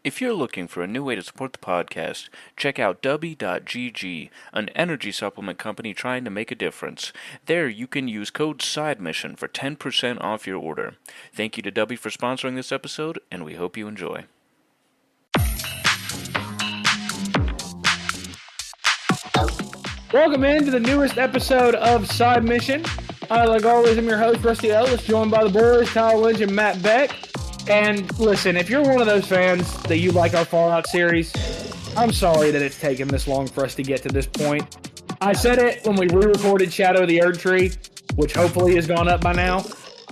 If you're looking for a new way to support the podcast, check out Dubby.gg, an energy supplement company trying to make a difference. There, you can use code SIDEMISSION for 10% off your order. Thank you to Dubby for sponsoring this episode, and we hope you enjoy. Welcome into the newest episode of Side Mission. Like always, I'm your host, Rusty Ellis, joined by the boys, Kyle Lynch and Matt Beck. And listen, if you're one of those fans that you like our Fallout series, I'm sorry that it's taken this long for us to get to this point. I said it when we re-recorded Shadow of the Erdtree, which hopefully has gone up by now.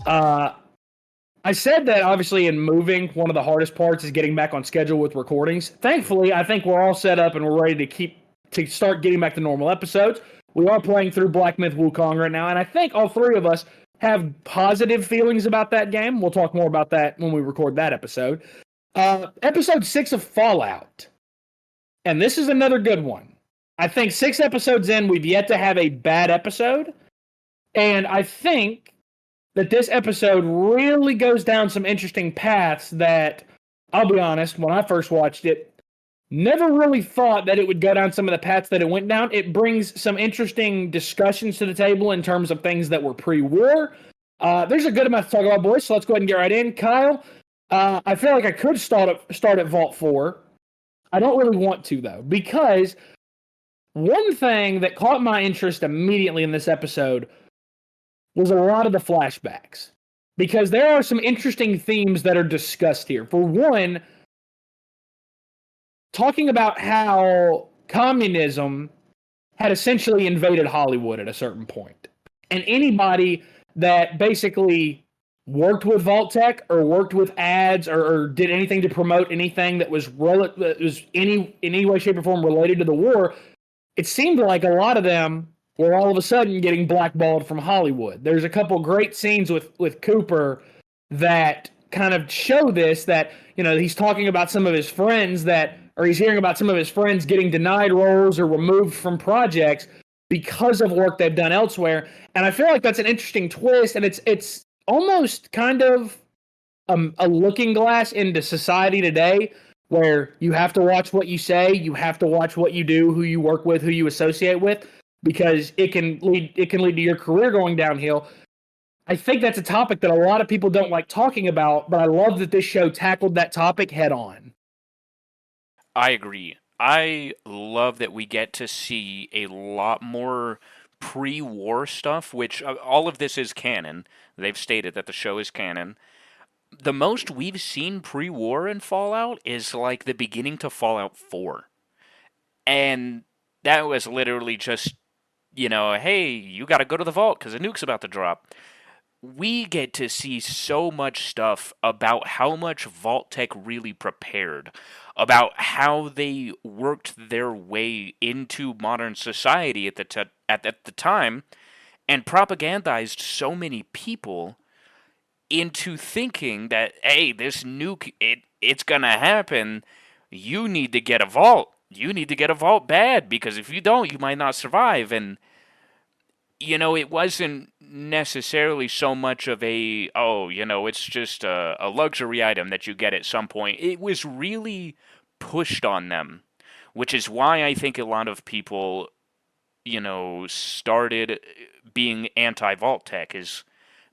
I said that obviously in moving, one of the hardest parts is getting back on schedule with recordings. Thankfully, I think we're all set up and we're ready to start getting back to normal episodes. We are playing through Black Myth Wukong right now, and I think all three of us have positive feelings about that game. We'll talk more about that when we record that episode. Episode 6 of Fallout. And this is another good one. I think 6 episodes in, we've yet to have a bad episode. And I think that this episode really goes down some interesting paths that, I'll be honest, when I first watched it, never really thought that it would go down some of the paths that it went down. It brings some interesting discussions to the table in terms of things that were pre-war. There's a good amount to talk about, boys, so let's go ahead and get right in. Kyle, I feel like I could start at Vault 4. I don't really want to, though, because one thing that caught my interest immediately in this episode was a lot of the flashbacks, because there are some interesting themes that are discussed here. For one, talking about how communism had essentially invaded Hollywood at a certain point. And anybody that basically worked with Vault-Tec or worked with ads or did anything to promote anything that was in any way, shape, or form related to the war, it seemed like a lot of them were all of a sudden getting blackballed from Hollywood. There's a couple great scenes with Cooper that kind of show this, that, you know, he's talking about some of his friends he's hearing about some of his friends getting denied roles or removed from projects because of work they've done elsewhere. And I feel like that's an interesting twist, and it's almost kind of a looking glass into society today, where you have to watch what you say, you have to watch what you do, who you work with, who you associate with, because it can lead to your career going downhill. I think that's a topic that a lot of people don't like talking about, but I love that this show tackled that topic head on. I agree. I love that we get to see a lot more pre-war stuff, which all of this is canon. They've stated that the show is canon. The most we've seen pre-war in Fallout is like the beginning to Fallout 4. And that was literally just, you know, hey, you got to go to the vault because a nuke's about to drop. We get to see so much stuff about how much Vault-Tec really prepared, about how they worked their way into modern society at the time, and propagandized so many people into thinking that, hey, this nuke, it's gonna happen. You need to get a vault. You need to get a vault bad, because if you don't, you might not survive. And you know, it wasn't necessarily so much of it's just a luxury item that you get at some point. It was really pushed on them, which is why I think a lot of people, you know, started being anti-Vault-Tec, is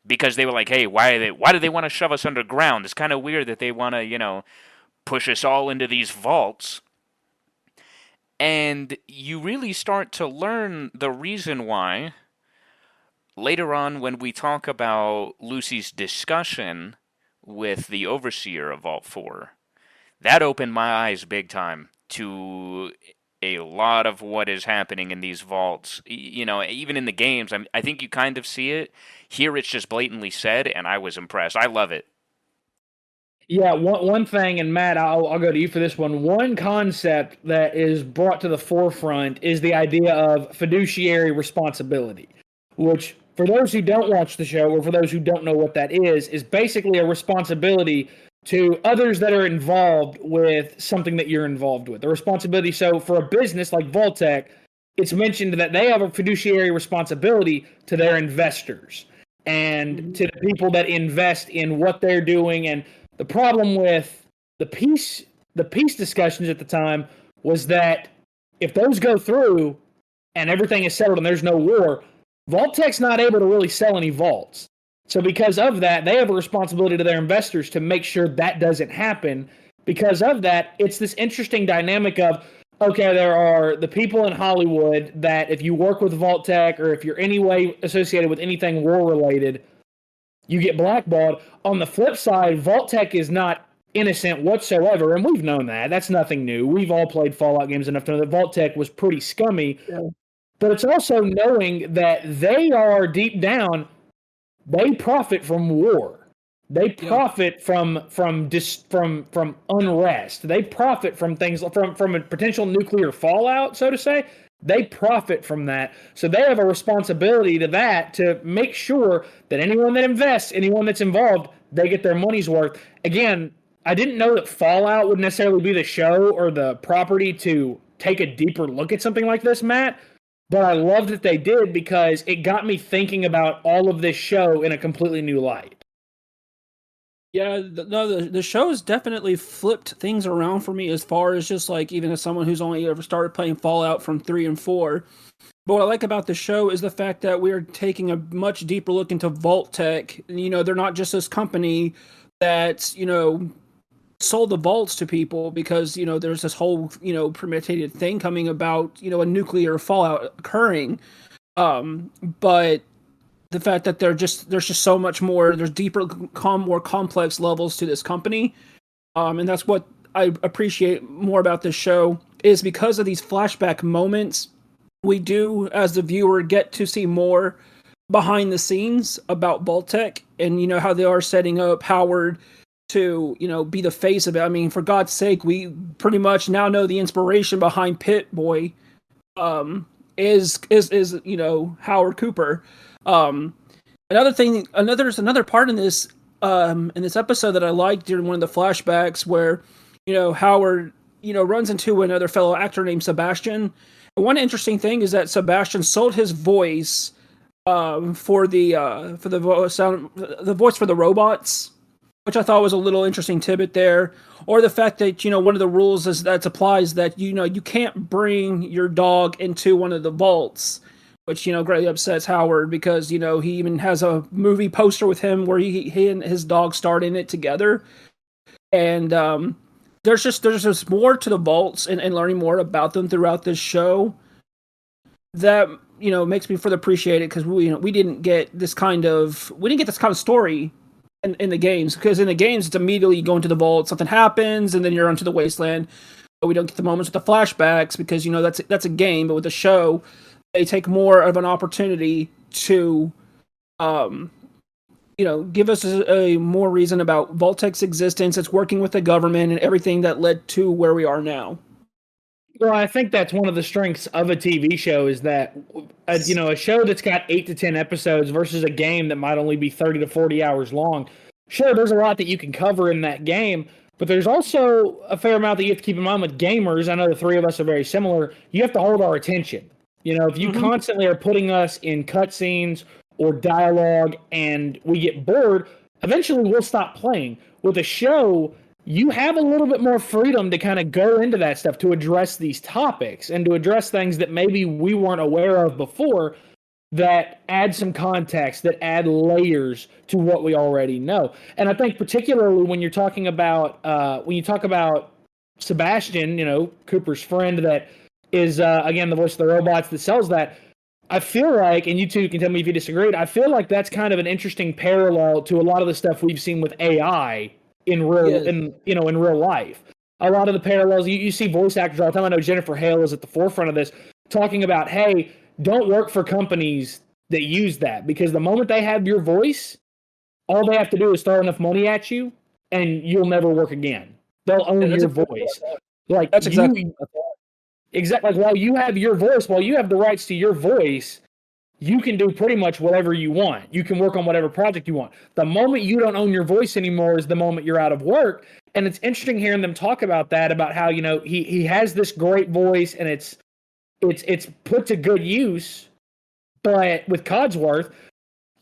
because they were like, hey, why do they want to shove us underground? It's kind of weird that they want to, you know, push us all into these vaults. And you really start to learn the reason why later on when we talk about Lucy's discussion with the overseer of Vault 4. That opened my eyes big time to a lot of what is happening in these vaults. You know, even in the games, I think you kind of see it. Here it's just blatantly said, and I was impressed. I love it. Yeah, one thing, and Matt, I'll go to you for this one. One concept that is brought to the forefront is the idea of fiduciary responsibility, which, for those who don't watch the show, or for those who don't know what that is basically a responsibility to others that are involved with something that you're involved with. The responsibility, so for a business like Vault-Tec, it's mentioned that they have a fiduciary responsibility to their investors and to the people that invest in what they're doing. And the problem with the peace the peace discussions at the time was that if those go through and everything is settled and there's no war, Vault-Tec's not able to really sell any vaults. So because of that, they have a responsibility to their investors to make sure that doesn't happen. Because of that, it's this interesting dynamic of, okay, there are the people in Hollywood that if you work with Vault-Tec or if you're any way associated with anything war-related, you get blackballed. On the flip side, Vault-Tec is not innocent whatsoever, and we've known that. That's nothing new. We've all played Fallout games enough to know that Vault-Tec was pretty scummy. Yeah. But it's also knowing that they are, deep down, they profit from war. They profit from unrest. They profit from things from a potential nuclear fallout, so to say. They profit from that. So they have a responsibility to that to make sure that anyone that invests, anyone that's involved, they get their money's worth. Again, I didn't know that Fallout would necessarily be the show or the property to take a deeper look at something like this, Matt. But I loved that they did because it got me thinking about all of this show in a completely new light. Yeah, the show has definitely flipped things around for me as far as just like even as someone who's only ever started playing Fallout from 3 and 4. But what I like about the show is the fact that we're taking a much deeper look into Vault-Tec. You know, they're not just this company that's, you know, sold the vaults to people because, you know, there's this whole, you know, premeditated thing coming about, you know, a nuclear fallout occurring. But the fact that there's just so much more, there's deeper, more complex levels to this company. And that's what I appreciate more about this show is because of these flashback moments, we do, as the viewer, get to see more behind the scenes about Vault-Tec and, you know, how they are setting up Howard to, you know, be the face of it. I mean, for God's sake, we pretty much now know the inspiration behind Pit-Boy is you know, Howard Cooper. There's another part in this episode that I liked during one of the flashbacks where, you know, Howard, you know, runs into another fellow actor named Sebastian. And one interesting thing is that Sebastian sold his voice for the voice for the robots, which I thought was a little interesting tidbit there. Or the fact that, you know, one of the rules is that applies that, you know, you can't bring your dog into one of the vaults, which, you know, greatly upsets Howard because, you know, he even has a movie poster with him where he and his dog starred in it together. And there's just more to the vaults and learning more about them throughout this show that, you know, makes me further appreciate it because we didn't get this kind of story in the games, because in the games it's immediately you go into the vault, something happens, and then you're onto the wasteland. But we don't get the moments with the flashbacks because, you know, that's a game. But with the show, they take more of an opportunity to, you know, give us a more reason about Vault-Tec's existence, its working with the government, and everything that led to where we are now. Well, I think that's one of the strengths of a TV show is that, you know, a show that's got 8 to 10 episodes versus a game that might only be 30 to 40 hours long. Sure, there's a lot that you can cover in that game, but there's also a fair amount that you have to keep in mind with gamers. I know the three of us are very similar. You have to hold our attention. You know, if you constantly are putting us in cutscenes or dialogue and we get bored, eventually we'll stop playing. With a show, you have a little bit more freedom to kind of go into that stuff, to address these topics and to address things that maybe we weren't aware of before that add some context, that add layers to what we already know. And I think particularly when you're talking about, when you talk about Sebastian, you know, Cooper's friend that is, again, the voice of the robots that sells that, I feel like, and you two can tell me if you disagreed, I feel like that's kind of an interesting parallel to a lot of the stuff we've seen with AI in real life. A lot of the parallels, you see voice actors all the time. I know Jennifer Hale is at the forefront of this, talking about, hey, don't work for companies that use that, because the moment they have your voice, all they have to do is throw enough money at you and you'll never work again. They'll own your voice. Like, that's exactly like, while you have your voice, while you have the rights to your voice, you can do pretty much whatever you want. You can work on whatever project you want. The moment you don't own your voice anymore is the moment you're out of work. And it's interesting hearing them talk about that, about how, you know, he has this great voice and it's put to good use, but with Codsworth,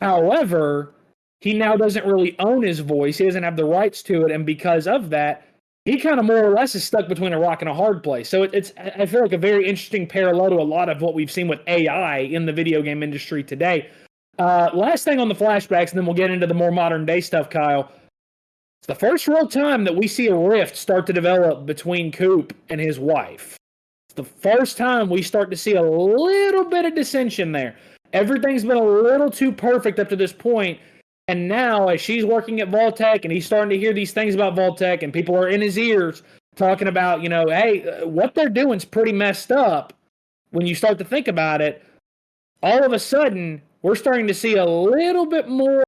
however, he now doesn't really own his voice. He doesn't have the rights to it. And because of that, he kind of more or less is stuck between a rock and a hard place. So I feel like a very interesting parallel to a lot of what we've seen with AI in the video game industry today. Last thing on the flashbacks, and then we'll get into the more modern day stuff, Kyle. It's the first real time that we see a rift start to develop between Coop and his wife. It's the first time we start to see a little bit of dissension there. Everything's been a little too perfect up to this point. And now, as she's working at Vault-Tec and he's starting to hear these things about Vault-Tec and people are in his ears talking about, hey, what they're doing is pretty messed up. When you start to think about it, all of a sudden, we're starting to see a little bit more,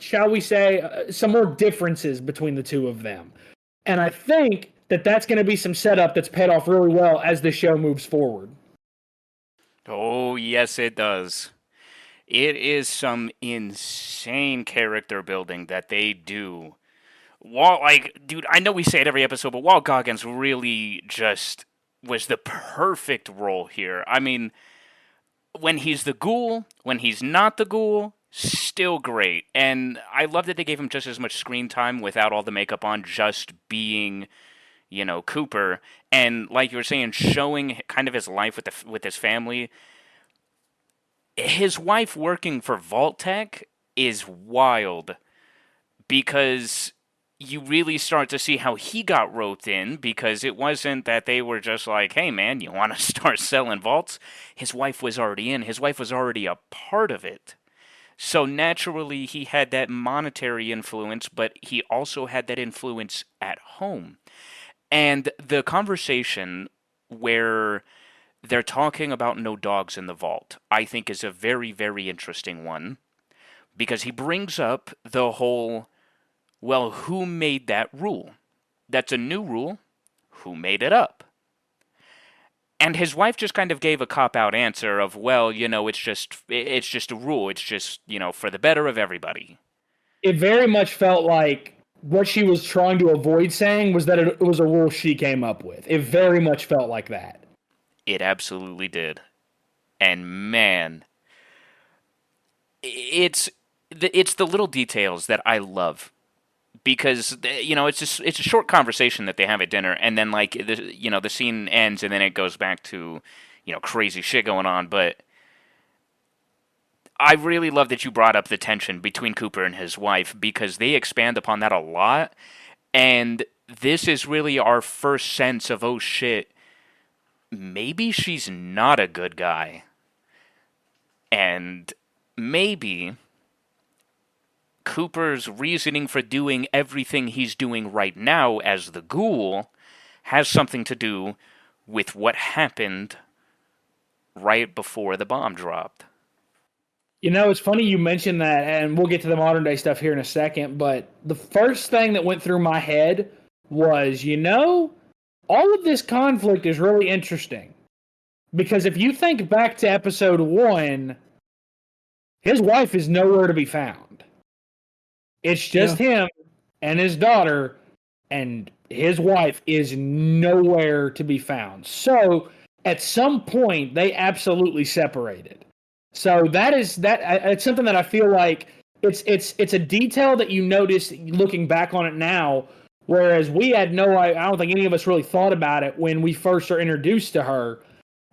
shall we say, some more differences between the two of them. And I think that that's going to be some setup that's paid off really well as the show moves forward. Oh, yes, it does. It is some insane character building that they do. Dude, I know we say it every episode, but Walt Goggins really just was the perfect role here. I mean, when he's the ghoul, when he's not the ghoul, still great. And I love that they gave him just as much screen time without all the makeup on, just being, Cooper. And like you were saying, showing kind of his life with his family. His wife working for Vault-Tec is wild because you really start to see how he got roped in, because it wasn't that they were just like, hey man, you want to start selling vaults? His wife was already in. His wife was already a part of it. So naturally he had that monetary influence, but he also had that influence at home. And the conversation where they're talking about no dogs in the vault, I think is a very, very interesting one, because he brings up the whole, well, who made that rule? That's a new rule. Who made it up? And his wife just kind of gave a cop-out answer of, well, it's just a rule. It's just, for the better of everybody. It very much felt like what she was trying to avoid saying was that it was a rule she came up with. It very much felt like that. It absolutely did. And man, it's the little details that I love, because it's a short conversation that they have at dinner, and then the scene ends and then it goes back to crazy shit going on. But I really love that you brought up the tension between Cooper and his wife, because they expand upon that a lot, and this is really our first sense of, oh shit, maybe she's not a good guy. And maybe Cooper's reasoning for doing everything he's doing right now as the ghoul has something to do with what happened right before the bomb dropped. It's funny you mentioned that, and we'll get to the modern day stuff here in a second, but the first thing that went through my head was, all of this conflict is really interesting, because if you think back to episode 1, his wife is nowhere to be found. It's just him and his daughter, and his wife is nowhere to be found. So at some point, they absolutely separated. So it's something that I feel like it's a detail that you notice looking back on it now. Whereas we had I don't think any of us really thought about it when we first are introduced to her.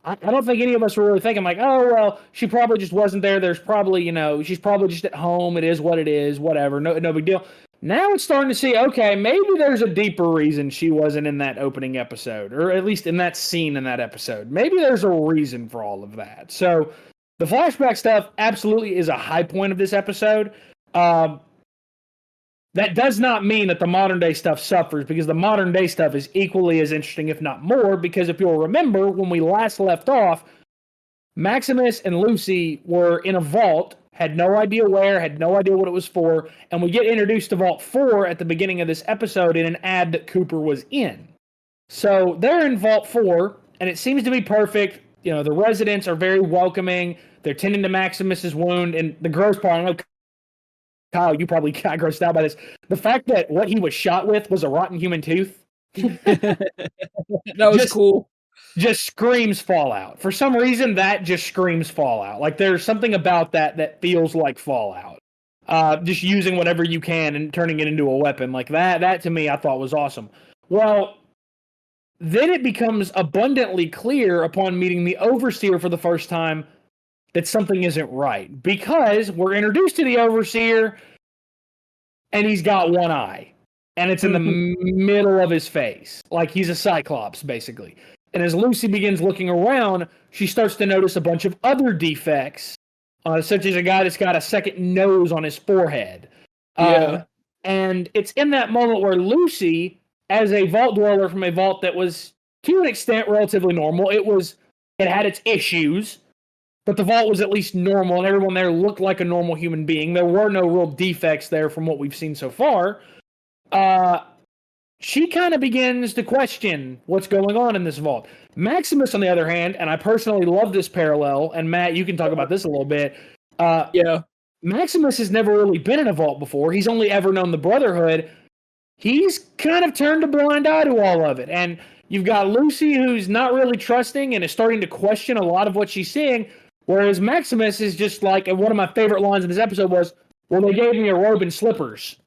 I don't think any of us were really thinking like, oh, well, she probably just wasn't there. There's probably, she's probably just at home. It is what it is, whatever. No big deal. Now it's starting to see, okay, maybe there's a deeper reason she wasn't in that opening episode, or at least in that scene in that episode. Maybe there's a reason for all of that. So the flashback stuff absolutely is a high point of this episode. That does not mean that the modern day stuff suffers, because the modern day stuff is equally as interesting, if not more, because if you'll remember, when we last left off, Maximus and Lucy were in a vault, had no idea where, had no idea what it was for, and we get introduced to Vault 4 at the beginning of this episode in an ad that Cooper was in. So they're in Vault 4, and it seems to be perfect. The residents are very welcoming. They're tending to Maximus's wound, and the gross part, I know Kyle, you probably got grossed out by this. The fact that what he was shot with was a rotten human tooth. That was cool. Just screams Fallout. For some reason, that just screams Fallout. Like, there's something about that feels like Fallout. Just using whatever you can and turning it into a weapon. Like, that to me, I thought was awesome. Well, then it becomes abundantly clear upon meeting the Overseer for the first time that something isn't right. Because we're introduced to the Overseer, and he's got one eye. And it's in the middle of his face. Like he's a Cyclops, basically. And as Lucy begins looking around, she starts to notice a bunch of other defects, such as a guy that's got a second nose on his forehead. And it's in that moment where Lucy, as a vault dweller from a vault that was, to an extent, relatively normal, it had its issues, but the vault was at least normal, and everyone there looked like a normal human being. There were no real defects there from what we've seen so far. She kind of begins to question what's going on in this vault. Maximus, on the other hand, and I personally love this parallel, and Matt, you can talk about this a little bit. Maximus has never really been in a vault before. He's only ever known the Brotherhood. He's kind of turned a blind eye to all of it. And you've got Lucy, who's not really trusting and is starting to question a lot of what she's seeing, whereas Maximus is just like, and one of my favorite lines in this episode was, well, they gave me a robe and slippers.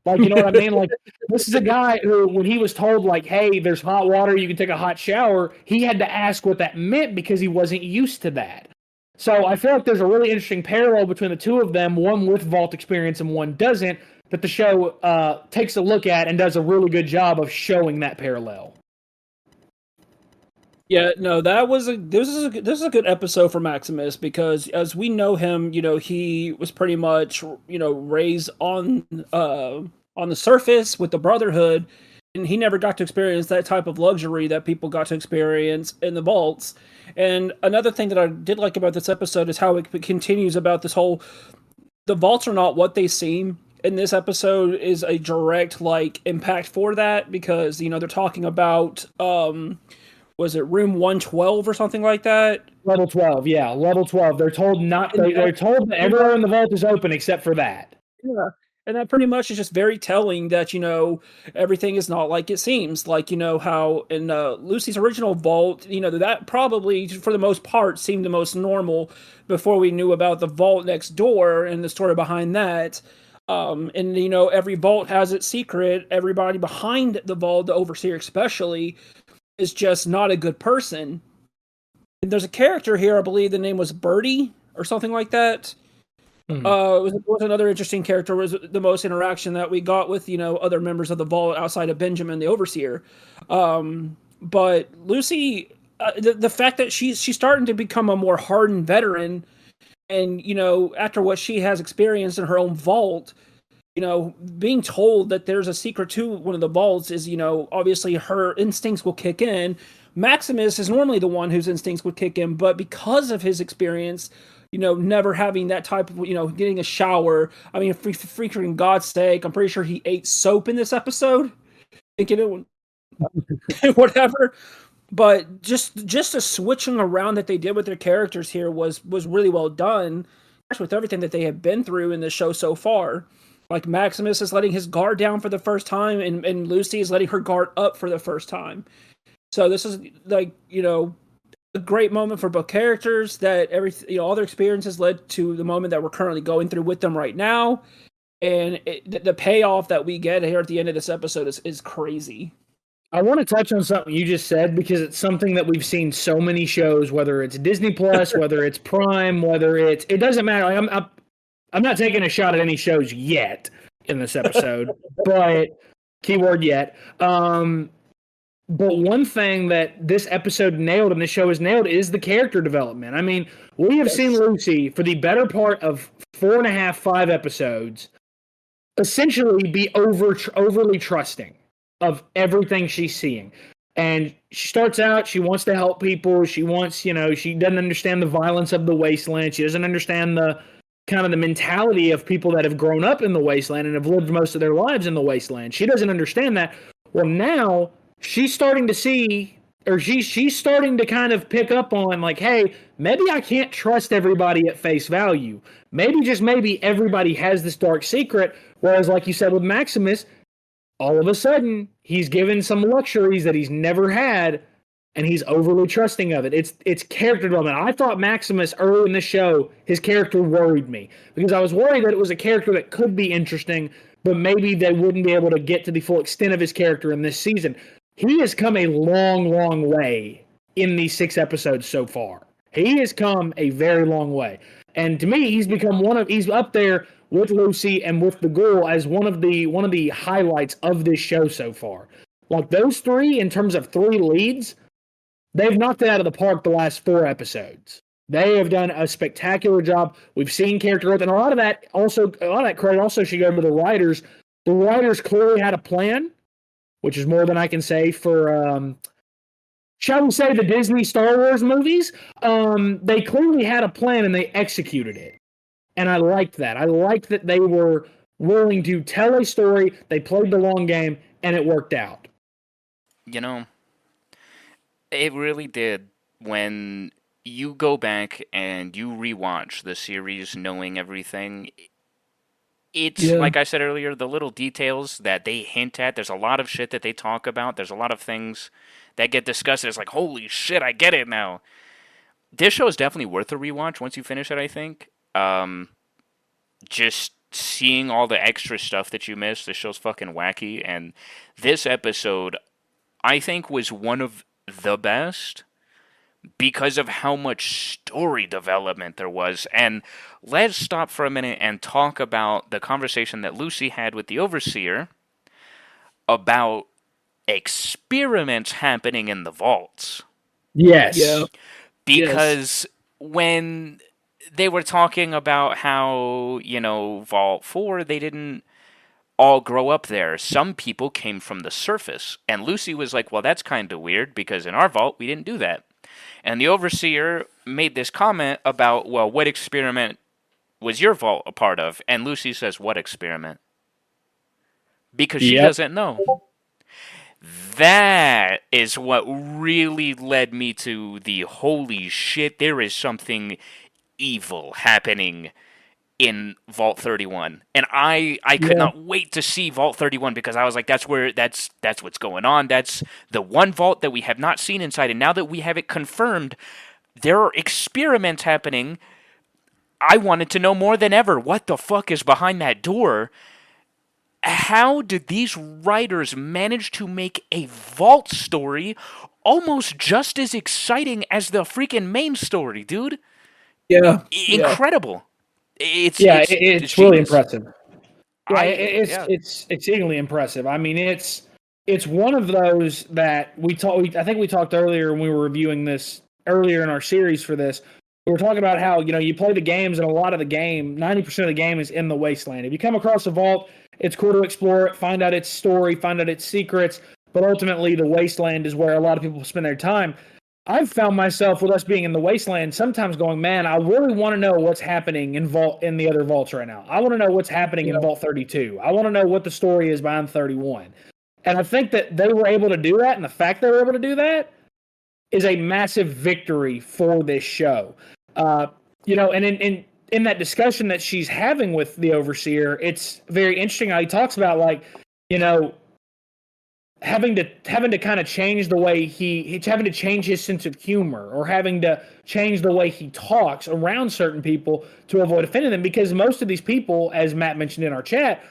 Like, you know what I mean? Like, this is a guy who, when he was told, like, hey, there's hot water, you can take a hot shower, he had to ask what that meant because he wasn't used to that. So I feel like there's a really interesting parallel between the two of them, one with vault experience and one doesn't, that the show takes a look at and does a really good job of showing that parallel. Yeah, no, this is a good episode for Maximus, because as we know him, you know, he was pretty much, you know, raised on the surface with the Brotherhood, and he never got to experience that type of luxury that people got to experience in the vaults. And another thing that I did like about this episode is how it continues about this whole, the vaults are not what they seem. And this episode is a direct, like, impact for that, because, you know, they're talking about, was it room 112 or something like that? Level 12, yeah, level 12. They're told they're told that everywhere in the vault is open except for that. Yeah. And that pretty much is just very telling that, you know, everything is not like it seems. Like, you know, how in Lucy's original vault, you know, that probably, for the most part, seemed the most normal before we knew about the vault next door and the story behind that. And, you know, every vault has its secret. Everybody behind the vault, the Overseer especially, is just not a good person. And there's a character here, I believe the name was Birdie or something like that. Was another interesting character, was the most interaction that we got with, you know, other members of the vault outside of Benjamin, the Overseer. But Lucy, the fact that she's starting to become a more hardened veteran, and, you know, after what she has experienced in her own vault, you know, being told that there's a secret to one of the vaults is, you know, obviously her instincts will kick in. Maximus is normally the one whose instincts would kick in, but because of his experience, you know, never having that type of, you know, getting a shower. I mean, for freaking God's sake, I'm pretty sure he ate soap in this episode. Thinking it, whatever. But just the switching around that they did with their characters here was really well done, with everything that they have been through in the show so far. Like, Maximus is letting his guard down for the first time, and Lucy is letting her guard up for the first time. So this is, like, you know, a great moment for both characters, that all their experiences led to the moment that we're currently going through with them right now. And the payoff that we get here at the end of this episode is crazy. I want to touch on something you just said, because it's something that we've seen so many shows, whether it's Disney Plus, whether it's Prime, it doesn't matter. Like, I'm not taking a shot at any shows yet in this episode, but keyword yet. But one thing that this episode nailed and this show has nailed is the character development. I mean, we have seen Lucy for the better part of 4.5, 5 episodes essentially be overly trusting of everything she's seeing. And she starts out, she wants to help people. She wants, you know, she doesn't understand the violence of the wasteland. She doesn't understand the kind of the mentality of people that have grown up in the wasteland and have lived most of their lives in the wasteland. She doesn't understand that. Well, now she's starting to see, or she's starting to kind of pick up on, like, hey, maybe I can't trust everybody at face value. Maybe everybody has this dark secret. Whereas, like you said with Maximus, all of a sudden he's given some luxuries that he's never had, and he's overly trusting of it. It's character development. I thought Maximus early in the show, his character worried me, because I was worried that it was a character that could be interesting, but maybe they wouldn't be able to get to the full extent of his character in this season. He has come a long, long way in these 6 episodes so far. He has come a very long way. And to me, he's become he's up there with Lucy and with the Ghoul as one of the highlights of this show so far. Like those 3, in terms of 3 leads, they've knocked it out of the park the last 4 episodes. They have done a spectacular job. We've seen character growth, and a lot of that credit also should go to the writers. The writers clearly had a plan, which is more than I can say for, shall we say, the Disney Star Wars movies. They clearly had a plan and they executed it. And I liked that. I liked that they were willing to tell a story, they played the long game, and it worked out. You know, it really did. When you go back and you rewatch the series knowing everything, it's, like I said earlier, the little details that they hint at. There's a lot of shit that they talk about. There's a lot of things that get discussed. It's like, holy shit, I get it now. This show is definitely worth a rewatch once you finish it, I think. Just seeing all the extra stuff that you missed, this show's fucking wacky. And this episode, I think, was one of the best because of how much story development there was. And let's stop for a minute and talk about the conversation that Lucy had with the Overseer about experiments happening in the vaults. Yes. Yeah. Because when they were talking about how, Vault 4, they didn't all grow up there. Some people came from the surface. And Lucy was like, well, that's kind of weird because in our vault, we didn't do that. And the Overseer made this comment about, well, what experiment was your vault a part of? And Lucy says, what experiment? Because she doesn't know. That is what really led me to the holy shit, there is something evil happening in Vault 31. And I could not wait to see Vault 31 because I was like, that's what's going on. That's the one vault that we have not seen inside. And now that we have it confirmed, there are experiments happening. I wanted to know more than ever. What the fuck is behind that door? How did these writers manage to make a vault story almost just as exciting as the freaking main story, dude? Yeah. Incredible. It's really impressive. Yeah, it's exceedingly impressive. I mean, it's one of those that I think we talked earlier when we were reviewing this earlier in our series for this. We were talking about how, you play the games and a lot of the game, 90% of the game is in the wasteland. If you come across a vault, it's cool to explore it, find out its story, find out its secrets, but ultimately the wasteland is where a lot of people spend their time. I've found myself, with us being in the wasteland, sometimes going, man, I really want to know what's happening in the other vaults right now. I want to know what's happening in Vault 32. I want to know what the story is behind 31. And I think that they were able to do that, and the fact they were able to do that is a massive victory for this show. And in that discussion that she's having with the Overseer, it's very interesting how he talks about, like, having to kind of change the way he's having to change his sense of humor, or having to change the way he talks around certain people to avoid offending them. Because most of these people, as Matt mentioned in our chat,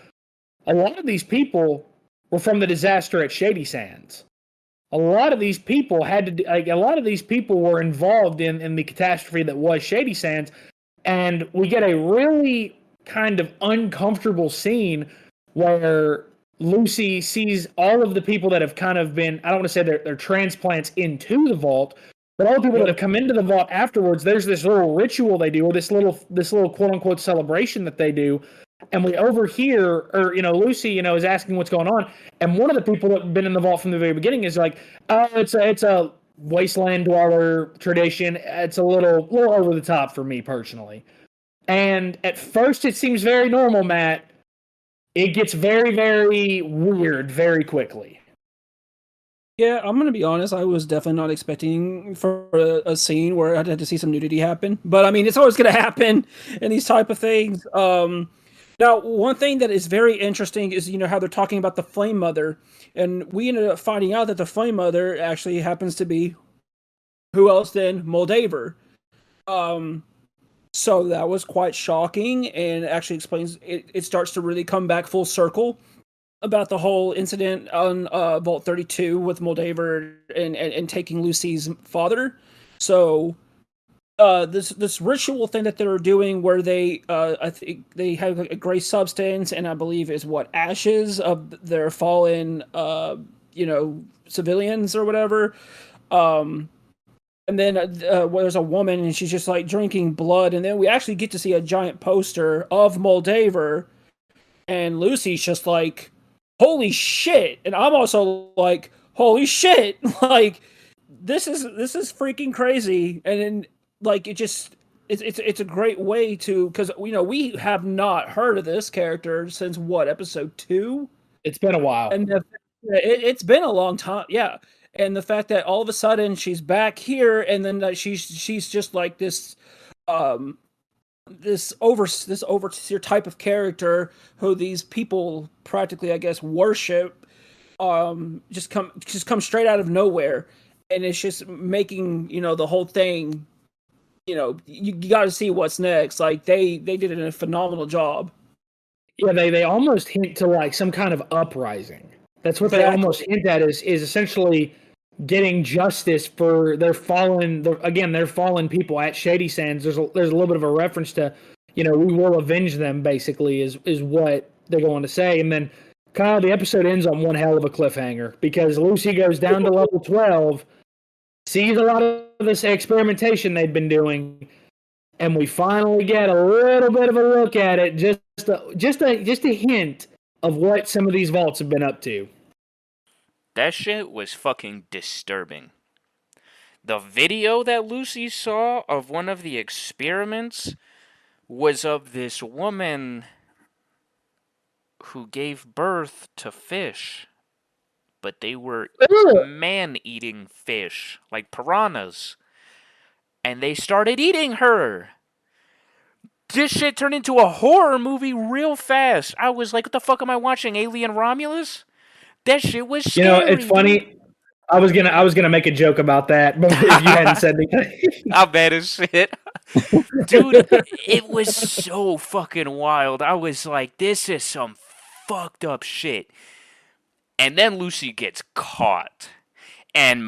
a lot of these people were from the disaster at Shady Sands. A lot of these people were involved in the catastrophe that was Shady Sands. And we get a really kind of uncomfortable scene where Lucy sees all of the people that have kind of been, I don't want to say they're transplants into the vault, but all the people that have come into the vault afterwards. There's this little ritual they do, or this little quote unquote celebration that they do. And we overhear, or, Lucy, is asking what's going on. And one of the people that have been in the vault from the very beginning is like, oh, it's a wasteland dweller tradition. It's a little over the top for me personally. And at first it seems very normal, Matt. It gets very, very weird very quickly. Yeah, I'm going to be honest. I was definitely not expecting for a scene where I'd have to see some nudity happen. But, I mean, it's always going to happen in these type of things. Now, one thing that is very interesting is, how they're talking about the Flame Mother. And we ended up finding out that the Flame Mother actually happens to be, who else than Moldaver. So that was quite shocking, and actually explains it starts to really come back full circle about the whole incident on Vault 32 with Moldaver and taking Lucy's father. So this ritual thing that they're doing where they I think they have a gray substance, and I believe is what ashes of their fallen civilians or whatever. And then there's a woman, and she's just like drinking blood, and then we actually get to see a giant poster of Moldaver, and Lucy's just like, "Holy shit!" And I'm also like, "Holy shit!" Like this is freaking crazy, and then like it's a great way to, because we have not heard of this character since what, episode 2? It's been a while, and it's been a long time, yeah. And the fact that all of a sudden she's back here, and then that she's just like this this overseer type of character who these people practically, I guess, worship, just come straight out of nowhere, and it's just making the whole thing. You got to see what's next. Like they did a phenomenal job. Yeah, they almost hint to like some kind of uprising. That's what they almost hint at is essentially getting justice for their fallen people at Shady Sands. There's a little bit of a reference to, we will avenge them, basically, is what they're going to say. And then kind of the episode ends on one hell of a cliffhanger, because Lucy goes down to level 12, sees a lot of this experimentation they've been doing, and we finally get a little bit of a look at it, just a hint of what some of these vaults have been up to. That shit was fucking disturbing. The video that Lucy saw of one of the experiments was of this woman who gave birth to fish, but they were man-eating fish, like piranhas, and they started eating her. This shit turned into a horror movie real fast. I was like, what the fuck am I watching, Alien Romulus? That shit was scary. It's funny. I was gonna make a joke about that, but if you hadn't said anything. I'm bad as shit. Dude, it was so fucking wild. I was like, this is some fucked up shit. And then Lucy gets caught. And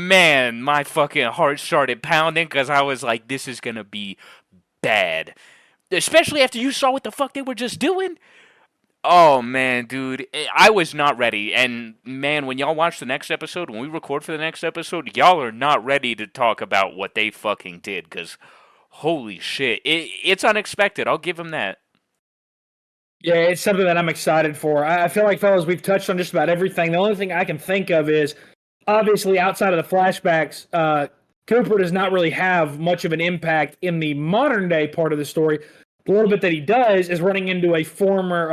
man, my fucking heart started pounding, because I was like, this is gonna be bad. Especially after you saw what the fuck they were just doing. Oh, man, dude. I was not ready. And, man, when y'all watch the next episode, when we record for the next episode, y'all are not ready to talk about what they fucking did. Because, holy shit. It's unexpected. I'll give them that. Yeah, it's something that I'm excited for. I feel like, fellas, we've touched on just about everything. The only thing I can think of is, obviously, outside of the flashbacks, Cooper does not really have much of an impact in the modern day part of the story. The little bit that he does is running into a former,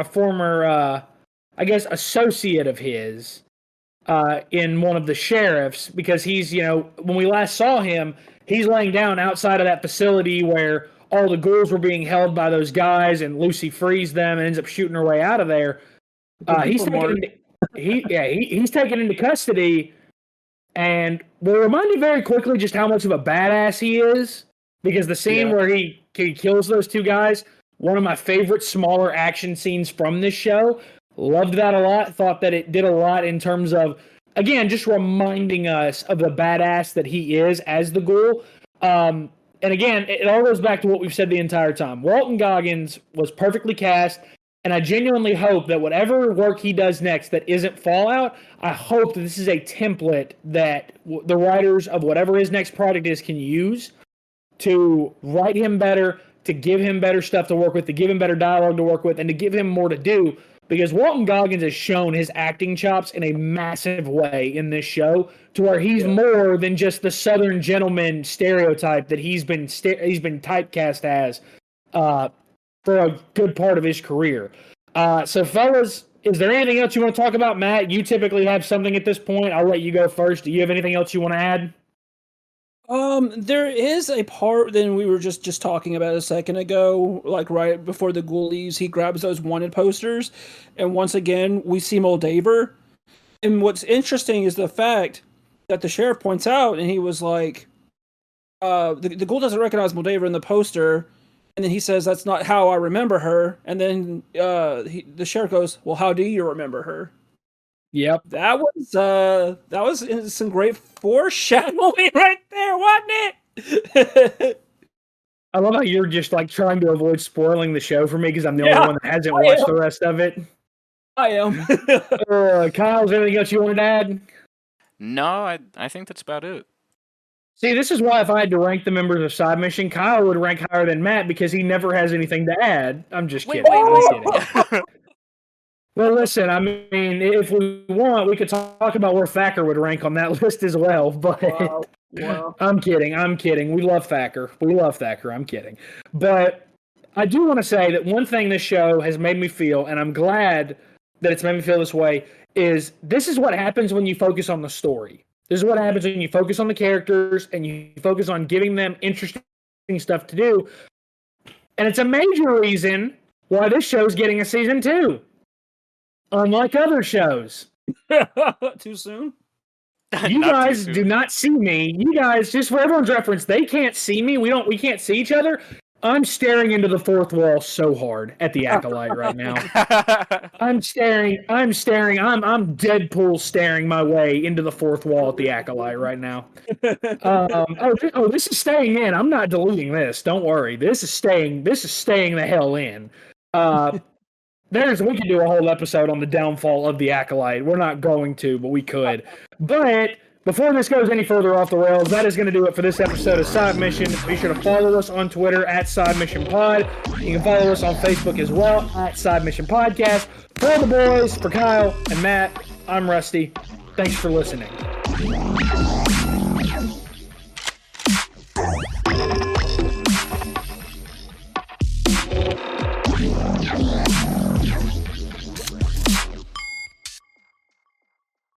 I guess, associate of his in one of the sheriffs, because he's, when we last saw him, he's laying down outside of that facility where all the ghouls were being held by those guys, and Lucy frees them and ends up shooting her way out of there. He's taken into custody, and we'll remind you very quickly just how much of a badass he is, because the scene where he kills those two guys, one of my favorite smaller action scenes from this show. Loved that a lot. Thought that it did a lot in terms of, again, just reminding us of the badass that he is as the ghoul. And again, it all goes back to what we've said the entire time. Walton Goggins was perfectly cast, and I genuinely hope that whatever work he does next that isn't Fallout, I hope that this is a template that the writers of whatever his next project is can use to write him better, to give him better stuff to work with, to give him better dialogue to work with, and to give him more to do. Because Walton Goggins has shown his acting chops in a massive way in this show, to where he's more than just the Southern gentleman stereotype that he's been typecast as for a good part of his career. So, fellas, is there anything else you want to talk about? Matt, you typically have something at this point. I'll let you go first. Do you have anything else you want to add? There is a part that we were just talking about a second ago, like right before the ghoul leaves, he grabs those wanted posters, and once again, we see Moldaver. And what's interesting is the fact that the sheriff points out, and he was like, the ghoul doesn't recognize Moldaver in the poster, And then he says, "That's not how I remember her." And then the sheriff goes, "Well, how do you remember her?" Yep. That was some great foreshadowing right there, wasn't it? I love how you're just like trying to avoid spoiling the show for me because I'm the only one that hasn't watched the rest of it. I am. Kyle, is there anything else you wanted to add? No, I think that's about it. See, this is why if I had to rank the members of Side Mission, Kyle would rank higher than Matt because he never has anything to add. I'm just kidding. I'm kidding. Well, listen, I mean, if we want, we could talk about where Thacker would rank on that list as well, but Wow. I'm kidding. We love Thacker. I'm kidding. But I do want to say that one thing this show has made me feel, and I'm glad that it's made me feel this way, is this is what happens when you focus on the story. This is what happens when you focus on the characters and you focus on giving them interesting stuff to do. And it's a major reason why this show's getting a season 2. Unlike other shows. Too soon? You guys do not see me. You guys, just for everyone's reference, they can't see me. We can't see each other. I'm staring into the fourth wall so hard at the Acolyte right now. I'm staring. I'm Deadpool staring my way into the fourth wall at the Acolyte right now. This is staying in. I'm not deleting this. Don't worry. This is staying the hell in. We could do a whole episode on the downfall of the Acolyte. We're not going to, but we could. But before this goes any further off the rails, that is going to do it for this episode of Side Mission. Be sure to follow us on Twitter at Side Mission Pod. You can follow us on Facebook as well at Side Mission Podcast. For the boys, for Kyle and Matt, I'm Rusty. Thanks for listening.